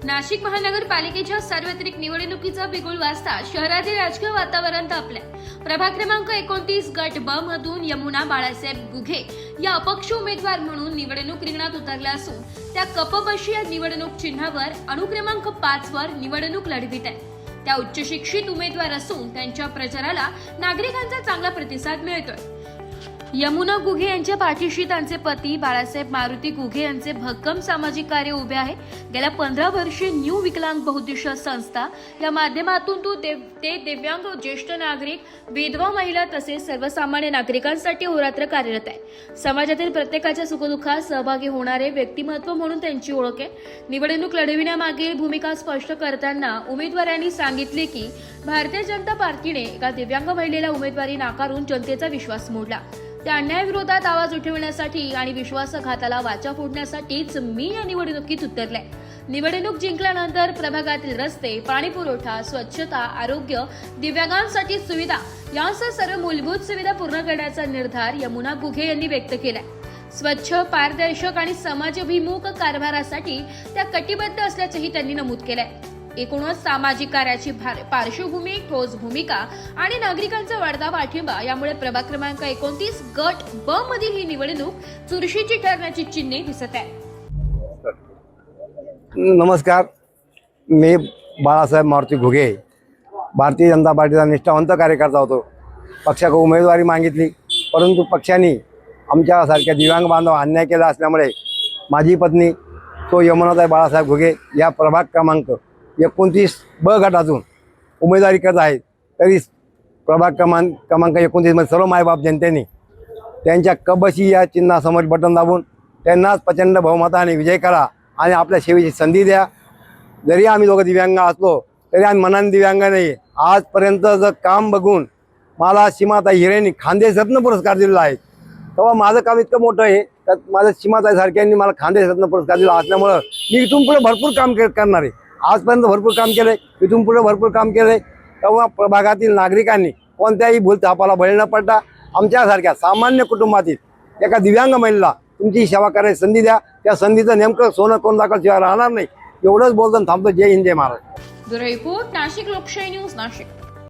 नाशिक महानगरपालिकेच्या सार्वत्रिक निवडणुकीचा बिगुल वाजता शहरातील राजकीय वातावरण तापले। प्रभाग क्रमांक 29 गट ब मधून यमुना बाळासाहेब गुघे या अपक्ष उमेदवार म्हणून निवडणूक रिंगणात उतरल्या असून त्या कपबशी या निवडणूक चिन्हावर अनुक्रमांक 5 वर निवडणूक लढवित आहेत। त्या उच्च शिक्षित उमेदवार असून त्यांच्या प्रचाराला नागरिकांचा चांगला प्रतिसाद मिळतोय। यमुना गुघे यांच्या पाठीशी त्यांचे पती बाळासाहेब मारुती गुघे यांचे भक्कम सामाजिक कार्य उभे आहे। गेल्या 15 वर्षे न्यू विकलांग बहुउद्देशीय संस्था या माध्यमातून ते दिव्यांग, ज्येष्ठ नागरिक, विधवा महिला तसेच सर्वसामान्य नागरिकांसाठी होरात्र कार्यरत आहे। समाजातील प्रत्येकाच्या सुखदुःखात सहभागी होणारे व्यक्तिमत्व म्हणून त्यांची ओळख आहे। निवडणूक लढविण्यामागील भूमिका स्पष्ट करताना उमेदवारांनी सांगितले की भारतीय जनता पार्टीने एका दिव्यांग महिलेला उमेदवारी नाकारून जनतेचा विश्वास मोडला। त्या अन्यायाविरोधात आवाज उठवण्यासाठी आणि विश्वासघाताला वाचा फोडण्यासाठीच मी या निवडणुकीत उतरले। निवडणूक जिंकल्यानंतर प्रभागातील रस्ते, पाणी पुरवठा, स्वच्छता, आरोग्य, दिव्यांगांसाठी सुविधा यांसह सर्व मूलभूत सुविधा पूर्ण करण्याचा निर्धार यमुना गुघे यांनी व्यक्त केलाय। स्वच्छ, पारदर्शक आणि समाजाभिमुख कारभारासाठी त्या कटिबद्ध असल्याचेही त्यांनी नमूद केलंय। एकूणच सामाजिक कार्याची पार्श्वभूमी, ठोस भूमिका आणि नागरिकांचा वाढता पाठिंबा यामुळे प्रभाग क्रमांक 29 गट ब मधील ही निवडणूक चुरशीची ठरण्याची चिन्हे दिसत आहे। नमस्कार, मी बाळासाहेब मारुती गुघे, भारतीय जनता पार्टीचा निष्ठावंत कार्यकर्ता होतो। पक्षाकडे उमेदवारी मागितली, परंतु पक्षाने आमच्यासारख्या दिव्यांग बांधव अन्याय केला असल्यामुळे माझी पत्नी तो यमुनाताई बाळासाहेब गुघे या प्रभाग क्रमांक 29 ब गटातून उमेदवारी करत आहेत। तरी प्रभाग क्रमांक 29 मध्ये सर्व मायबाप जनतेने त्यांच्या कबशी या चिन्हासमोर बटन दाबून त्यांनाच प्रचंड बहुमताने विजय करा आणि आपल्या सेवेची संधी द्या। जरी आम्ही दोघं दिव्यांग असलो तरी आम्ही मनाने दिव्यांग नाही। आजपर्यंतचं काम बघून मला सीमाताई हिरेंनी खानदेशरत्न पुरस्कार दिलेला आहे। तेव्हा माझं काम इतकं मोठं आहे तर माझ्या सीमाताई सारख्यांनी मला खानदेशरत्न पुरस्कार दिला असल्यामुळं मी इथून पुढे भरपूर काम करणार आहे। आजपर्यंत भरपूर काम केलंय, इथून पुढे भरपूर काम केलंय। तेव्हा प्रभागातील नागरिकांनी कोणत्याही भूलथापाला बळी न पडता आमच्यासारख्या सामान्य कुटुंबातील एका दिव्यांग महिलेला तुमची सेवा करायची संधी द्या। त्या संधीचं नेमकं सोनं कोण दाखल राहणार नाही एवढंच बोलताना थांबतो। जय हिंद, जय महाराष्ट्र। ब्युरो रिपोर्ट, नाशिक लोकशाही न्यूज, नाशिक।